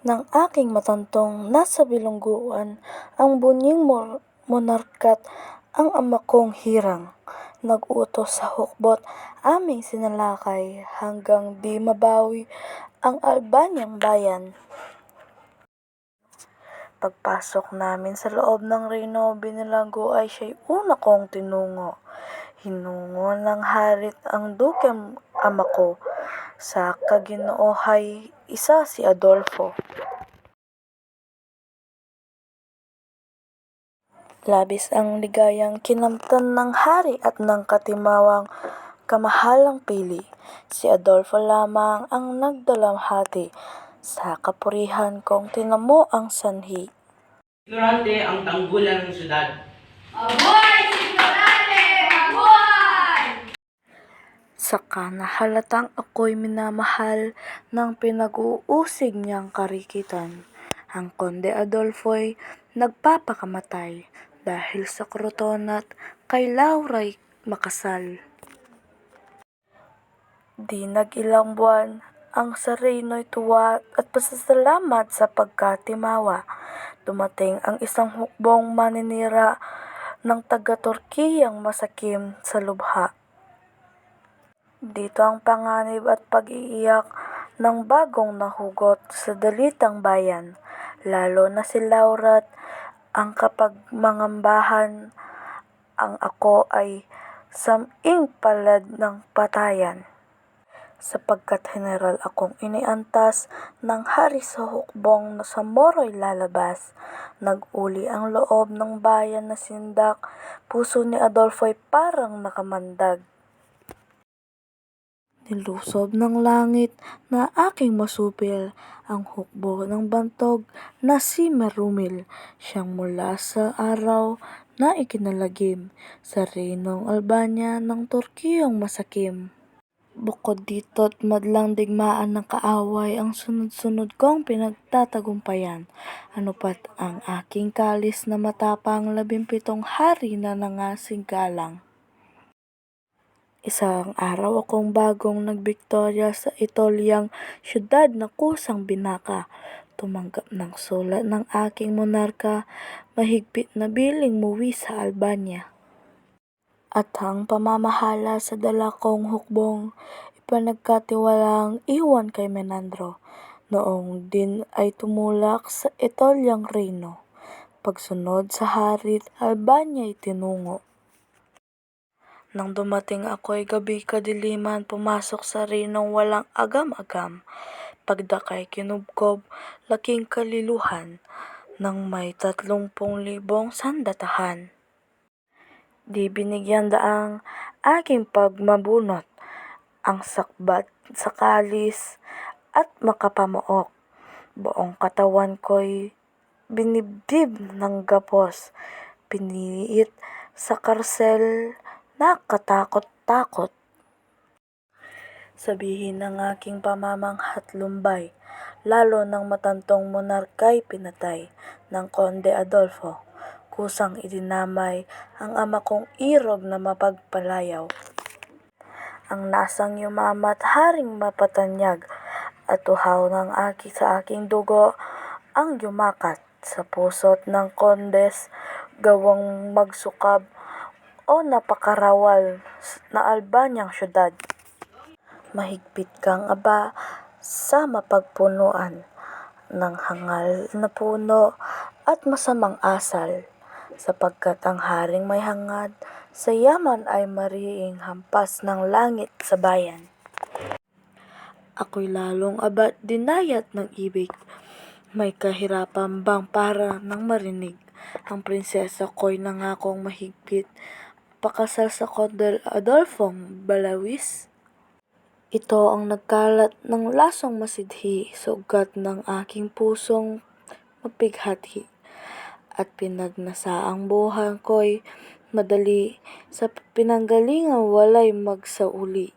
ng aking matantong nasa bilungguan ang bunying monarka't ang ama kong hirang. Nag-utos sa hukbo't aming sinalakay hanggang di mabawi ang Albanyang bayan. Pagpasok namin sa loob ng reyno, binilago ay siya'y una kong tinungo. Hinungo ng harit ang dukeng ama ko, sa kaginoohay isa si Adolfo. Labis ang ligayang kinamtan ng hari at ng katimawang kamahalang pili. Si Adolfo lamang ang nagdalamhati, sa kapurihan kong tinamo ang sanhi. Ignorante ang tanggulan ng syudad. Mabuhay si Ignorante! Mabuhay! Saka nahalatang ako'y minamahal ng pinag-uusig niyang karikitan. Ang Konde Adolfo'y nagpapakamatay dahil sa kruton at kay Laura'y makasal. Di nag-ilang buwan, ang sa reyno'y tuwa at pasasalamat sa pagkatimawa. Dumating ang isang hukbong maninira ng taga-Turkiyang masakim sa lubha. Dito ang panganib at pag-iiyak ng bagong nahugot sa dalitang bayan, lalo na si Laura't ang kapagmangambahan ang ako ay saming palad ng patayan. Sapagkat general akong iniantas ng hari sa hukbong sa Moro'y lalabas, nag-uli ang loob ng bayan na sindak, puso ni Adolfo'y parang nakamandag. Nilusob ng langit na aking masupil ang hukbo ng bantog na si Marumil, siyang mula sa araw na ikinalagim sa reynong Albania ng Turkiyong masakim. Bukod dito't madlang digmaan ng kaaway ang sunod-sunod kong pinagtatagumpayan. Ano pat ang aking kalis na matapang 17 hari na nangasing galang. Isang araw akong bagong nagbiktorya sa Itolyang syudad na kusang binaka. Tumanggap ng sulat ng aking monarka, mahigpit na biling muwi sa Albania. At ang pamamahala sa dala kong hukbong, ipanagkatiwalang iwan kay Menandro. Noong din ay tumulak sa Itolyang reyno. Pagsunod sa harit, Albanya'y tinungo. Nang dumating ako'y gabi kadiliman, pumasok sa reynong walang agam-agam. Pagdakay kinubkob, laking kaliluhan, nang may 30,000 sandatahan. Di binigyan daang aking pagmabunot, ang sakbat sa kalis at makapamuok. Buong katawan ko'y binibdib ng gapos, piniit sa karsel na katakot-takot. Sabihin ng aking pamamanghat lumbay, lalo ng matantong monarka'y pinatay ng Konde Adolfo. Kusang idinamay ang ama kong irog na mapagpalayaw. Ang nasang yumamat haring mapatanyag at uhaw ng sa aking dugo ang yumakat sa puso't ng kondes gawang magsukab o napakarawal na Albanyang syudad. Mahigpit kang aba sa mapagpunuan ng hangal na puno at masamang asal, sapagkat ang haring may hangad sa yaman ay mariing hampas ng langit sa bayan. Ako'y lalong aba't dinayat ng ibig, may kahirapan bang para nang marinig. Ang prinsesa ko'y nangakong mahigpit, pakasal sa Konde Adolfong Balawis. Ito ang nagkalat ng lasong masidhi sa ugat ng aking pusong mapighati, at pinagnasaang buhay ko'y madali sa pinanggalingang walay magsauli.